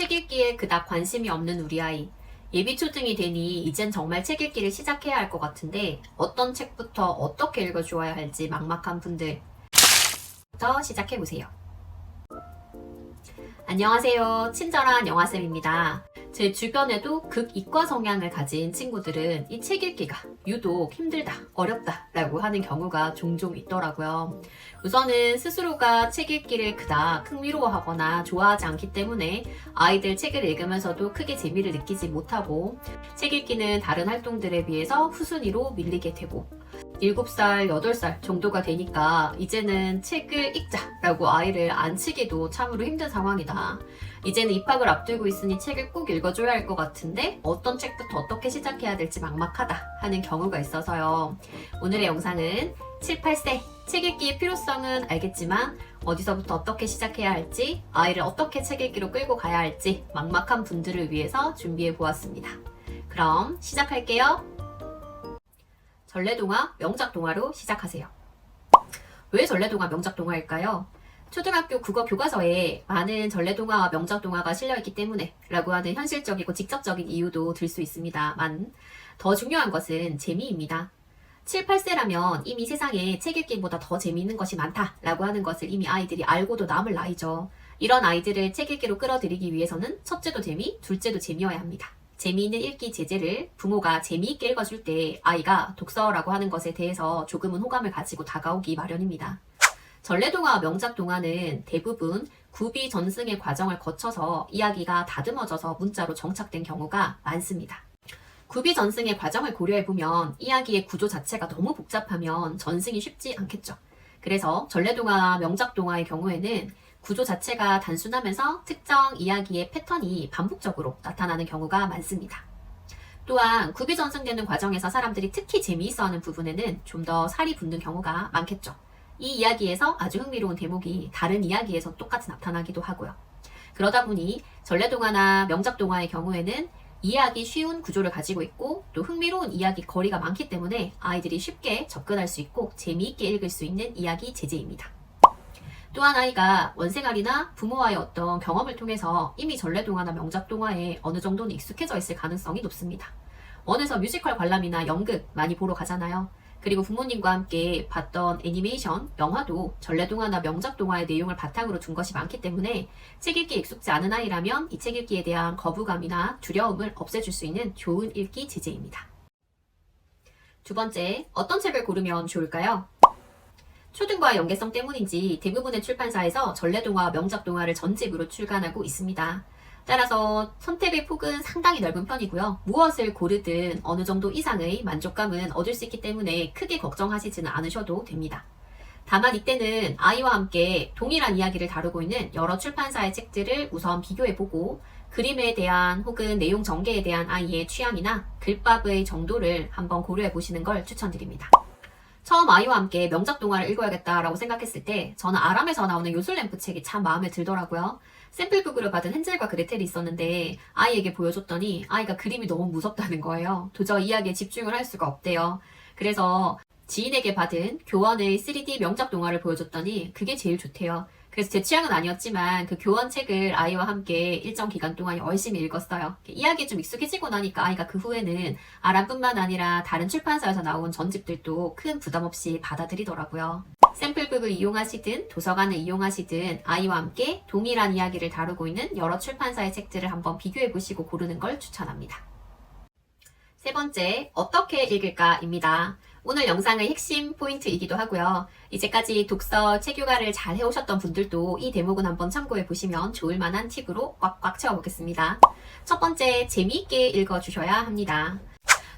책 읽기에 그닥 관심이 없는 우리 아이. 예비 초등이 되니 이젠 정말 책 읽기를 시작해야 할 것 같은데 어떤 책부터 어떻게 읽어주어야 할지 막막한 분들 부터 시작해보세요. 안녕하세요. 친절한 영화쌤입니다. 제 주변에도 극이과 성향을 가진 친구들은 이 책 읽기가 유독 힘들다, 어렵다 라고 하는 경우가 종종 있더라고요. 우선은 스스로가 책 읽기를 그닥 흥미로워하거나 좋아하지 않기 때문에 아이들 책을 읽으면서도 크게 재미를 느끼지 못하고 책 읽기는 다른 활동들에 비해서 후순위로 밀리게 되고 7살, 8살 정도가 되니까 이제는 책을 읽자라고 아이를 앉히기도 참으로 힘든 상황이다. 이제는 입학을 앞두고 있으니 책을 꼭 읽어줘야 할 것 같은데 어떤 책부터 어떻게 시작해야 될지 막막하다 하는 경우가 있어서요. 오늘의 영상은 7, 8세 책 읽기의 필요성은 알겠지만 어디서부터 어떻게 시작해야 할지, 아이를 어떻게 책 읽기로 끌고 가야 할지 막막한 분들을 위해서 준비해 보았습니다. 그럼 시작할게요. 전래동화, 명작동화로 시작하세요. 왜 전래동화, 명작동화일까요? 초등학교 국어 교과서에 많은 전래동화와 명작동화가 실려있기 때문에 라고 하는 현실적이고 직접적인 이유도 들 수 있습니다만 더 중요한 것은 재미입니다. 7, 8세라면 이미 세상에 책 읽기보다 더 재미있는 것이 많다 라고 하는 것을 이미 아이들이 알고도 남을 나이죠. 이런 아이들을 책 읽기로 끌어들이기 위해서는 첫째도 재미, 둘째도 재미여야 합니다. 재미있는 읽기 제재를 부모가 재미있게 읽어줄 때 아이가 독서라고 하는 것에 대해서 조금은 호감을 가지고 다가오기 마련입니다. 전래동화와 명작동화는 대부분 구비 전승의 과정을 거쳐서 이야기가 다듬어져서 문자로 정착된 경우가 많습니다. 구비 전승의 과정을 고려해보면 이야기의 구조 자체가 너무 복잡하면 전승이 쉽지 않겠죠. 그래서 전래동화와 명작동화의 경우에는 구조 자체가 단순하면서 특정 이야기의 패턴이 반복적으로 나타나는 경우가 많습니다. 또한 구비 전승되는 과정에서 사람들이 특히 재미있어하는 부분에는 좀 더 살이 붙는 경우가 많겠죠. 이 이야기에서 아주 흥미로운 대목이 다른 이야기에서 똑같이 나타나기도 하고요. 그러다 보니 전래동화나 명작동화의 경우에는 이해하기 쉬운 구조를 가지고 있고 또 흥미로운 이야기 거리가 많기 때문에 아이들이 쉽게 접근할 수 있고 재미있게 읽을 수 있는 이야기 제재입니다. 또한 아이가 원생활이나 부모와의 어떤 경험을 통해서 이미 전래동화나 명작동화에 어느 정도는 익숙해져 있을 가능성이 높습니다. 원에서 뮤지컬 관람이나 연극 많이 보러 가잖아요. 그리고 부모님과 함께 봤던 애니메이션, 영화도 전래동화나 명작동화의 내용을 바탕으로 둔 것이 많기 때문에 책 읽기에 익숙지 않은 아이라면 이 책 읽기에 대한 거부감이나 두려움을 없애줄 수 있는 좋은 읽기 제재입니다. 두 번째, 어떤 책을 고르면 좋을까요? 초등과의 연계성 때문인지 대부분의 출판사에서 전래동화와 명작동화를 전집으로 출간하고 있습니다. 따라서 선택의 폭은 상당히 넓은 편이고요. 무엇을 고르든 어느 정도 이상의 만족감은 얻을 수 있기 때문에 크게 걱정하시지는 않으셔도 됩니다. 다만 이때는 아이와 함께 동일한 이야기를 다루고 있는 여러 출판사의 책들을 우선 비교해보고 그림에 대한 혹은 내용 전개에 대한 아이의 취향이나 글밥의 정도를 한번 고려해보시는 걸 추천드립니다. 처음 아이와 함께 명작동화를 읽어야겠다라고 생각했을 때 저는 아람에서 나오는 요술램프 책이 참 마음에 들더라고요. 샘플북으로 받은 헨젤과 그레텔이 있었는데 아이에게 보여줬더니 아이가 그림이 너무 무섭다는 거예요. 도저히 이야기에 집중을 할 수가 없대요. 그래서 지인에게 받은 교원의 3D 명작동화를 보여줬더니 그게 제일 좋대요. 그래서 제 취향은 아니었지만 그 교원 책을 아이와 함께 일정 기간 동안 열심히 읽었어요. 이야기에 좀 익숙해지고 나니까 아이가 그 후에는 아람뿐만 아니라 다른 출판사에서 나온 전집들도 큰 부담 없이 받아들이더라고요. 샘플북을 이용하시든 도서관을 이용하시든 아이와 함께 동일한 이야기를 다루고 있는 여러 출판사의 책들을 한번 비교해보시고 고르는 걸 추천합니다. 세 번째, 어떻게 읽을까입니다. 오늘 영상의 핵심 포인트이기도 하고요. 이제까지 독서 책교과를 잘 해오셨던 분들도 이 대목은 한번 참고해 보시면 좋을 만한 팁으로 꽉꽉 채워보겠습니다. 첫 번째, 재미있게 읽어주셔야 합니다.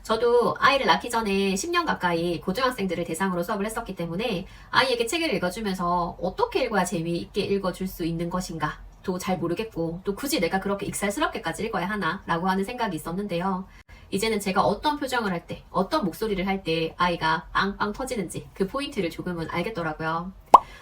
저도 아이를 낳기 전에 10년 가까이 고등학생들을 대상으로 수업을 했었기 때문에 아이에게 책을 읽어주면서 어떻게 읽어야 재미있게 읽어줄 수 있는 것인가 도 잘 모르겠고 또 굳이 내가 그렇게 익살스럽게까지 읽어야 하나 라고 하는 생각이 있었는데요. 이제는 제가 어떤 표정을 할 때, 어떤 목소리를 할 때 아이가 빵빵 터지는지 그 포인트를 조금은 알겠더라고요.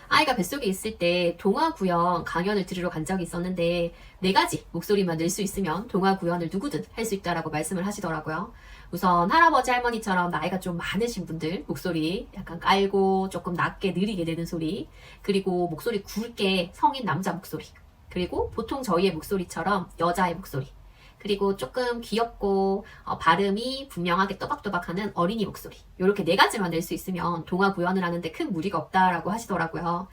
아이가 뱃속에 있을 때 동화 구연 강연을 들으러 간 적이 있었는데 4가지 목소리만 낼 수 있으면 동화 구연을 누구든 할 수 있다라고 말씀을 하시더라고요. 우선 할아버지 할머니처럼 나이가 좀 많으신 분들 목소리 약간 깔고 조금 낮게 느리게 내는 소리, 그리고 목소리 굵게 성인 남자 목소리, 그리고 보통 저희의 목소리처럼 여자의 목소리. 그리고 조금 귀엽고 발음이 분명하게 또박또박하는 어린이 목소리. 이렇게 네 가지만 낼 수 있으면 동화 구현을 하는데 큰 무리가 없다라고 하시더라고요.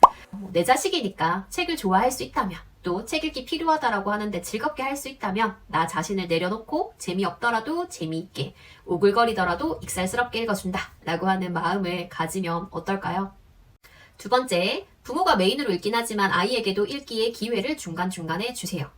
내 자식이니까 책을 좋아할 수 있다면, 또 책 읽기 필요하다라고 하는데 즐겁게 할 수 있다면 나 자신을 내려놓고 재미없더라도 재미있게, 오글거리더라도 익살스럽게 읽어준다 라고 하는 마음을 가지면 어떨까요? 두 번째, 부모가 메인으로 읽긴 하지만 아이에게도 읽기의 기회를 중간중간에 주세요.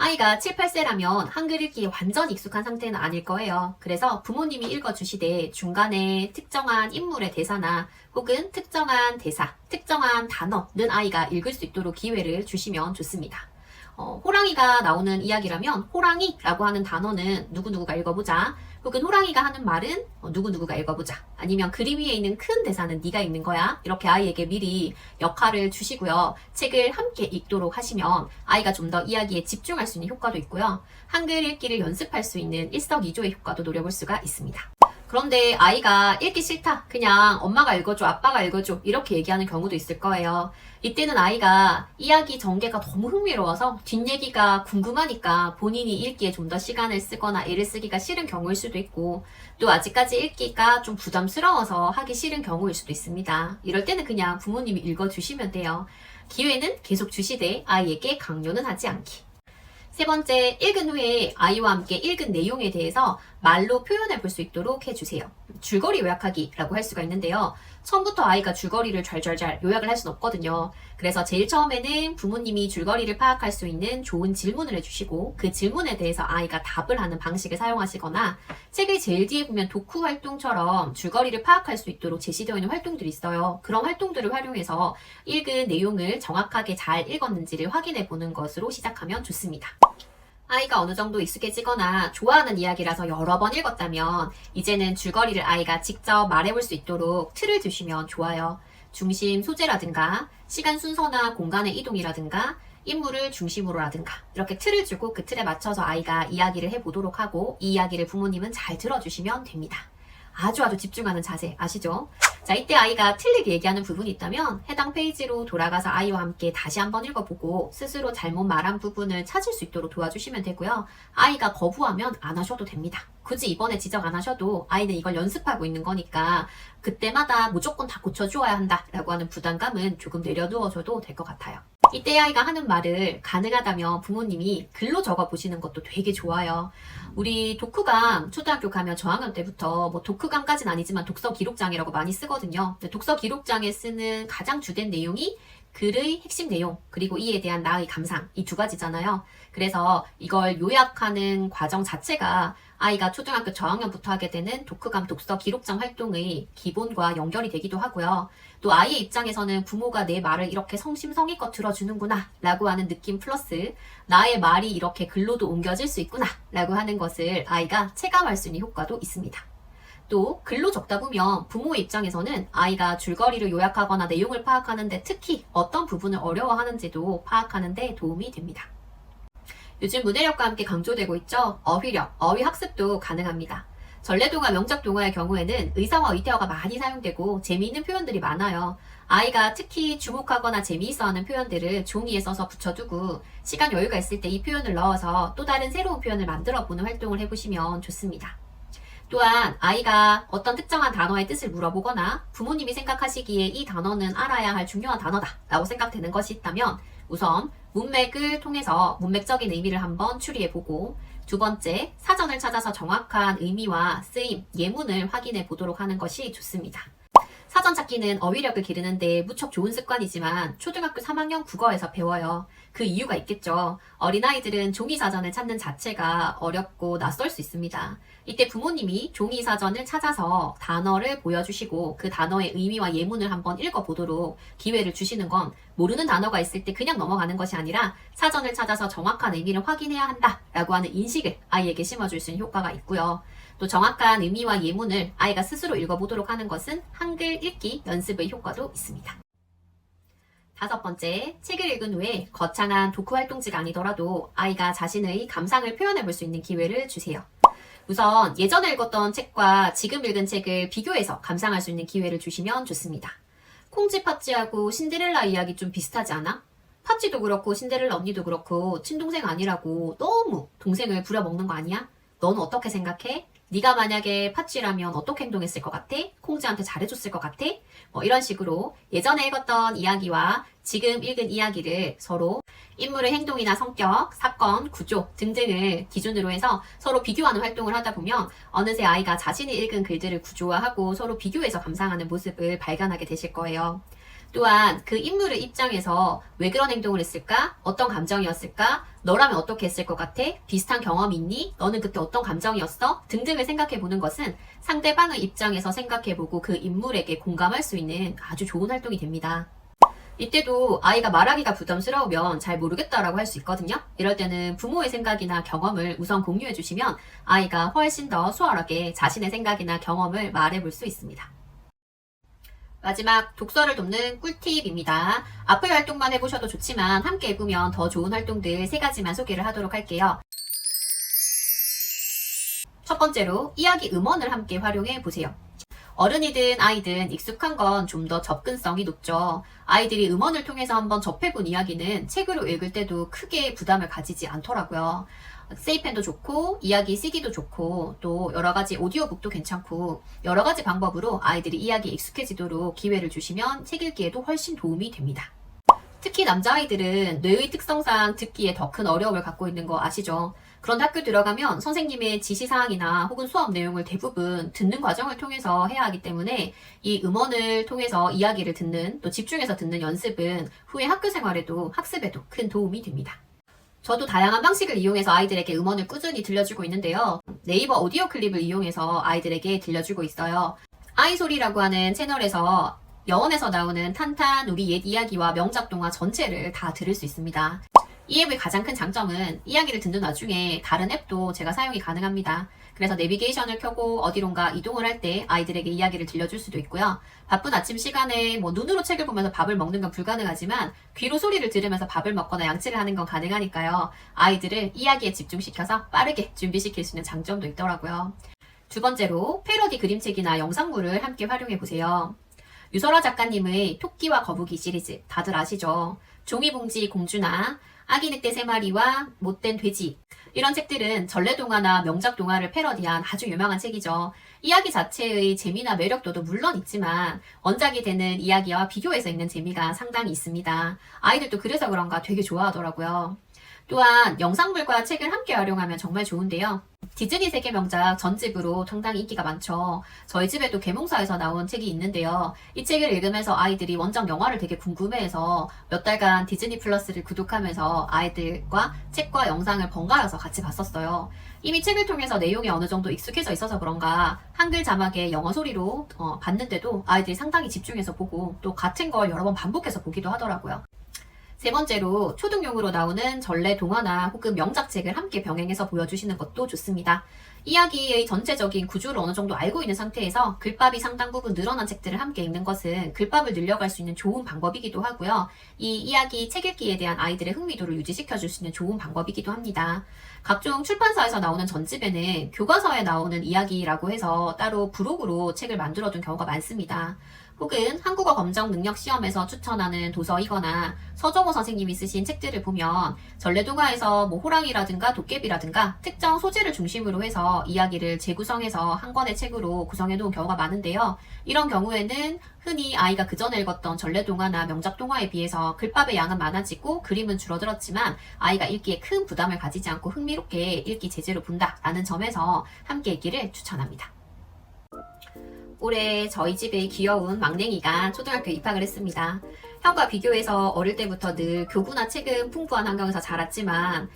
아이가 7, 8세라면 한글 읽기에 완전히 익숙한 상태는 아닐 거예요. 그래서 부모님이 읽어주시되 중간에 특정한 인물의 대사나 혹은 특정한 대사, 특정한 단어는 아이가 읽을 수 있도록 기회를 주시면 좋습니다. 호랑이가 나오는 이야기라면 호랑이라고 하는 단어는 누구누구가 읽어보자. 혹은 호랑이가 하는 말은 누구누구가 읽어보자. 아니면 그림 위에 있는 큰 대사는 네가 읽는 거야. 이렇게 아이에게 미리 역할을 주시고요. 책을 함께 읽도록 하시면 아이가 좀 더 이야기에 집중할 수 있는 효과도 있고요. 한글 읽기를 연습할 수 있는 일석이조의 효과도 노려볼 수가 있습니다. 그런데 아이가 읽기 싫다. 그냥 엄마가 읽어줘, 아빠가 읽어줘. 이렇게 얘기하는 경우도 있을 거예요. 이때는 아이가 이야기 전개가 너무 흥미로워서 뒷얘기가 궁금하니까 본인이 읽기에 좀 더 시간을 쓰거나 애를 쓰기가 싫은 경우일 수도 있고, 또 아직까지 읽기가 좀 부담스러워서 하기 싫은 경우일 수도 있습니다. 이럴 때는 그냥 부모님이 읽어주시면 돼요. 기회는 계속 주시되 아이에게 강요는 하지 않기. 세 번째, 읽은 후에 아이와 함께 읽은 내용에 대해서 말로 표현해 볼 수 있도록 해주세요. 줄거리 요약하기라고 할 수가 있는데요. 처음부터 아이가 줄거리를 잘 요약을 할 수는 없거든요. 그래서 제일 처음에는 부모님이 줄거리를 파악할 수 있는 좋은 질문을 해주시고 그 질문에 대해서 아이가 답을 하는 방식을 사용하시거나, 책의 제일 뒤에 보면 독후 활동처럼 줄거리를 파악할 수 있도록 제시되어 있는 활동들이 있어요. 그런 활동들을 활용해서 읽은 내용을 정확하게 잘 읽었는지를 확인해 보는 것으로 시작하면 좋습니다. 아이가 어느 정도 익숙해지거나 좋아하는 이야기라서 여러 번 읽었다면 이제는 줄거리를 아이가 직접 말해볼 수 있도록 틀을 주시면 좋아요. 중심 소재라든가 시간 순서나 공간의 이동이라든가 인물을 중심으로라든가 이렇게 틀을 주고 그 틀에 맞춰서 아이가 이야기를 해보도록 하고, 이 이야기를 부모님은 잘 들어주시면 됩니다. 아주 집중하는 자세 아시죠? 자, 이때 아이가 틀리게 얘기하는 부분이 있다면 해당 페이지로 돌아가서 아이와 함께 다시 한번 읽어보고 스스로 잘못 말한 부분을 찾을 수 있도록 도와주시면 되고요. 아이가 거부하면 안 하셔도 됩니다. 굳이 이번에 지적 안 하셔도 아이는 이걸 연습하고 있는 거니까 그때마다 무조건 다 고쳐주어야 한다라고 하는 부담감은 조금 내려두어줘도 될 것 같아요. 이때 아이가 하는 말을 가능하다면 부모님이 글로 적어보시는 것도 되게 좋아요. 우리 독후감 초등학교 가면 저학년 때부터 독후감까지는 아니지만 독서 기록장이라고 많이 쓰거든요. 근데 독서 기록장에 쓰는 가장 주된 내용이 글의 핵심 내용, 그리고 이에 대한 나의 감상, 이 두 가지잖아요. 그래서 이걸 요약하는 과정 자체가 아이가 초등학교 저학년부터 하게 되는 독후감 독서 기록장 활동의 기본과 연결이 되기도 하고요. 또 아이의 입장에서는 부모가 내 말을 이렇게 성심성의껏 들어주는구나 라고 하는 느낌 플러스 나의 말이 이렇게 글로도 옮겨질 수 있구나 라고 하는 것을 아이가 체감할 수 있는 효과도 있습니다. 또 글로 적다 보면 부모의 입장에서는 아이가 줄거리를 요약하거나 내용을 파악하는데 특히 어떤 부분을 어려워하는지도 파악하는 데 도움이 됩니다. 요즘 문해력과 함께 강조되고 있죠. 어휘력, 어휘 학습도 가능합니다. 전래동화, 명작동화의 경우에는 의사와 의태어가 많이 사용되고 재미있는 표현들이 많아요. 아이가 특히 주목하거나 재미있어하는 표현들을 종이에 써서 붙여두고 시간 여유가 있을 때 이 표현을 넣어서 또 다른 새로운 표현을 만들어보는 활동을 해보시면 좋습니다. 또한 아이가 어떤 특정한 단어의 뜻을 물어보거나 부모님이 생각하시기에 이 단어는 알아야 할 중요한 단어다 라고 생각되는 것이 있다면 우선 문맥을 통해서 문맥적인 의미를 한번 추리해보고, 두 번째, 사전을 찾아서 정확한 의미와 쓰임, 예문을 확인해 보도록 하는 것이 좋습니다. 사전 찾기는 어휘력을 기르는데 무척 좋은 습관이지만 초등학교 3학년 국어에서 배워요. 그 이유가 있겠죠. 어린아이들은 종이사전을 찾는 자체가 어렵고 낯설 수 있습니다. 이때 부모님이 종이사전을 찾아서 단어를 보여주시고 그 단어의 의미와 예문을 한번 읽어보도록 기회를 주시는 건, 모르는 단어가 있을 때 그냥 넘어가는 것이 아니라 사전을 찾아서 정확한 의미를 확인해야 한다라고 하는 인식을 아이에게 심어줄 수 있는 효과가 있고요. 또 정확한 의미와 예문을 아이가 스스로 읽어보도록 하는 것은 한글 읽기 연습의 효과도 있습니다. 다섯 번째, 책을 읽은 후에 거창한 독후 활동지가 아니더라도 아이가 자신의 감상을 표현해 볼 수 있는 기회를 주세요. 우선 예전에 읽었던 책과 지금 읽은 책을 비교해서 감상할 수 있는 기회를 주시면 좋습니다. 콩쥐 팥쥐하고 신데렐라 이야기 좀 비슷하지 않아? 파찌도 그렇고 신데렐라 언니도 그렇고 친동생 아니라고 너무 동생을 부려먹는 거 아니야? 너는 어떻게 생각해? 네가 만약에 파찌라면 어떻게 행동했을 것 같아? 콩지한테 잘해줬을 것 같아? 뭐 이런 식으로 예전에 읽었던 이야기와 지금 읽은 이야기를 서로 인물의 행동이나 성격, 사건, 구조 등등을 기준으로 해서 서로 비교하는 활동을 하다 보면 어느새 아이가 자신이 읽은 글들을 구조화하고 서로 비교해서 감상하는 모습을 발견하게 되실 거예요. 또한 그 인물의 입장에서 왜 그런 행동을 했을까? 어떤 감정이었을까? 너라면 어떻게 했을 것 같아? 비슷한 경험이 있니? 너는 그때 어떤 감정이었어? 등등을 생각해 보는 것은 상대방의 입장에서 생각해보고 그 인물에게 공감할 수 있는 아주 좋은 활동이 됩니다. 이때도 아이가 말하기가 부담스러우면 잘 모르겠다라고 할 수 있거든요. 이럴 때는 부모의 생각이나 경험을 우선 공유해 주시면 아이가 훨씬 더 수월하게 자신의 생각이나 경험을 말해 볼 수 있습니다. 마지막 독서를 돕는 꿀팁입니다. 앞의 활동만 해보셔도 좋지만 함께 해보면 더 좋은 활동들 3가지만 소개를 하도록 할게요. 첫 번째로 이야기 음원을 함께 활용해 보세요. 어른이든 아이든 익숙한 건 좀 더 접근성이 높죠. 아이들이 음원을 통해서 한번 접해본 이야기는 책으로 읽을 때도 크게 부담을 가지지 않더라고요. 세이펜도 좋고 이야기 CD도 좋고 또 여러가지 오디오북도 괜찮고 여러가지 방법으로 아이들이 이야기에 익숙해지도록 기회를 주시면 책 읽기에도 훨씬 도움이 됩니다. 특히 남자아이들은 뇌의 특성상 듣기에 더 큰 어려움을 갖고 있는 거 아시죠? 그런데 학교 들어가면 선생님의 지시사항이나 혹은 수업 내용을 대부분 듣는 과정을 통해서 해야 하기 때문에 이 음원을 통해서 이야기를 듣는 또 집중해서 듣는 연습은 후에 학교 생활에도 학습에도 큰 도움이 됩니다. 저도 다양한 방식을 이용해서 아이들에게 음원을 꾸준히 들려주고 있는데요. 네이버 오디오 클립을 이용해서 아이들에게 들려주고 있어요. 아이소리라고 하는 채널에서 여원에서 나오는 탄탄 우리 옛 이야기와 명작 동화 전체를 다 들을 수 있습니다. 이 앱의 가장 큰 장점은 이야기를 듣는 와중에 다른 앱도 제가 사용이 가능합니다. 그래서 내비게이션을 켜고 어디론가 이동을 할 때 아이들에게 이야기를 들려줄 수도 있고요. 바쁜 아침 시간에 눈으로 책을 보면서 밥을 먹는 건 불가능하지만 귀로 소리를 들으면서 밥을 먹거나 양치를 하는 건 가능하니까요. 아이들을 이야기에 집중시켜서 빠르게 준비시킬 수 있는 장점도 있더라고요. 두 번째로 패러디 그림책이나 영상물을 함께 활용해 보세요. 유설아 작가님의 토끼와 거북이 시리즈 다들 아시죠? 종이봉지 공주나 아기 늑대 3마리와 못된 돼지 이런 책들은 전래동화나 명작동화를 패러디한 아주 유명한 책이죠. 이야기 자체의 재미나 매력도도 물론 있지만 원작이 되는 이야기와 비교해서 읽는 재미가 상당히 있습니다. 아이들도 그래서 그런가 되게 좋아하더라고요. 또한 영상물과 책을 함께 활용하면 정말 좋은데요. 디즈니 세계 명작 전집으로 상당히 인기가 많죠. 저희 집에도 계몽사에서 나온 책이 있는데요. 이 책을 읽으면서 아이들이 원작 영화를 되게 궁금해해서 몇 달간 디즈니 플러스를 구독하면서 아이들과 책과 영상을 번갈아서 같이 봤었어요. 이미 책을 통해서 내용이 어느 정도 익숙해져 있어서 그런가 한글 자막에 영어 소리로 봤는데도 아이들이 상당히 집중해서 보고 또 같은 걸 여러 번 반복해서 보기도 하더라고요. 세 번째로 초등용으로 나오는 전래 동화나 혹은 명작책을 함께 병행해서 보여주시는 것도 좋습니다. 이야기의 전체적인 구조를 어느 정도 알고 있는 상태에서 글밥이 상당 부분 늘어난 책들을 함께 읽는 것은 글밥을 늘려갈 수 있는 좋은 방법이기도 하고요. 이 이야기 책 읽기에 대한 아이들의 흥미도를 유지시켜줄 수 있는 좋은 방법이기도 합니다. 각종 출판사에서 나오는 전집에는 교과서에 나오는 이야기라고 해서 따로 부록으로 책을 만들어둔 경우가 많습니다. 혹은 한국어 검정 능력 시험에서 추천하는 도서이거나 서정호 선생님이 쓰신 책들을 보면 전래동화에서 호랑이라든가 도깨비라든가 특정 소재를 중심으로 해서 이야기를 재구성해서 한 권의 책으로 구성해 놓은 경우가 많은데요. 이런 경우에는 흔히 아이가 그전에 읽었던 전래동화나 명작동화에 비해서 글밥의 양은 많아지고 그림은 줄어들었지만 아이가 읽기에 큰 부담을 가지지 않고 흥미롭게 읽기 제재로 본다라는 점에서 함께 읽기를 추천합니다. 올해 저희 집에 귀여운 막냉이가 초등학교에 입학을 했습니다. 형과 비교해서 어릴 때부터 늘 교구나 책은 풍부한 환경에서 자랐지만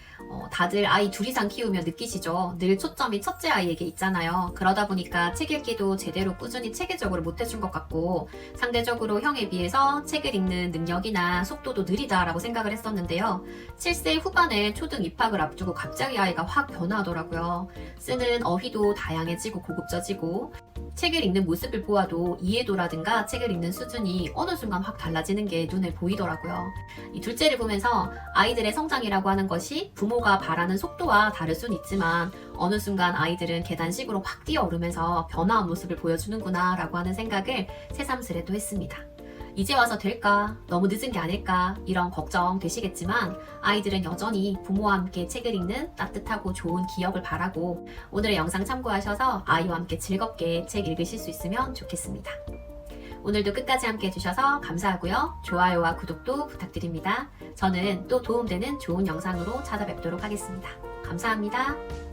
다들 아이 둘 이상 키우면 느끼시죠? 늘 초점이 첫째 아이에게 있잖아요. 그러다 보니까 책 읽기도 제대로 꾸준히 체계적으로 못해준 것 같고 상대적으로 형에 비해서 책을 읽는 능력이나 속도도 느리다라고 생각을 했었는데요. 7세 후반에 초등 입학을 앞두고 갑자기 아이가 확 변화하더라고요. 쓰는 어휘도 다양해지고 고급져지고 책을 읽는 모습을 보아도 이해도라든가 책을 읽는 수준이 어느 순간 확 달라지는 게 눈에 보이더라고요. 이 둘째를 보면서 아이들의 성장이라고 하는 것이 부모가 바라는 속도와 다를 수는 있지만 어느 순간 아이들은 계단식으로 확 뛰어오르면서 변화한 모습을 보여주는구나 라고 하는 생각을 새삼스레도 했습니다. 이제 와서 될까? 너무 늦은 게 아닐까? 이런 걱정 되시겠지만 아이들은 여전히 부모와 함께 책을 읽는 따뜻하고 좋은 기억을 바라고 오늘의 영상 참고하셔서 아이와 함께 즐겁게 책 읽으실 수 있으면 좋겠습니다. 오늘도 끝까지 함께 해주셔서 감사하고요. 좋아요와 구독도 부탁드립니다. 저는 또 도움되는 좋은 영상으로 찾아뵙도록 하겠습니다. 감사합니다.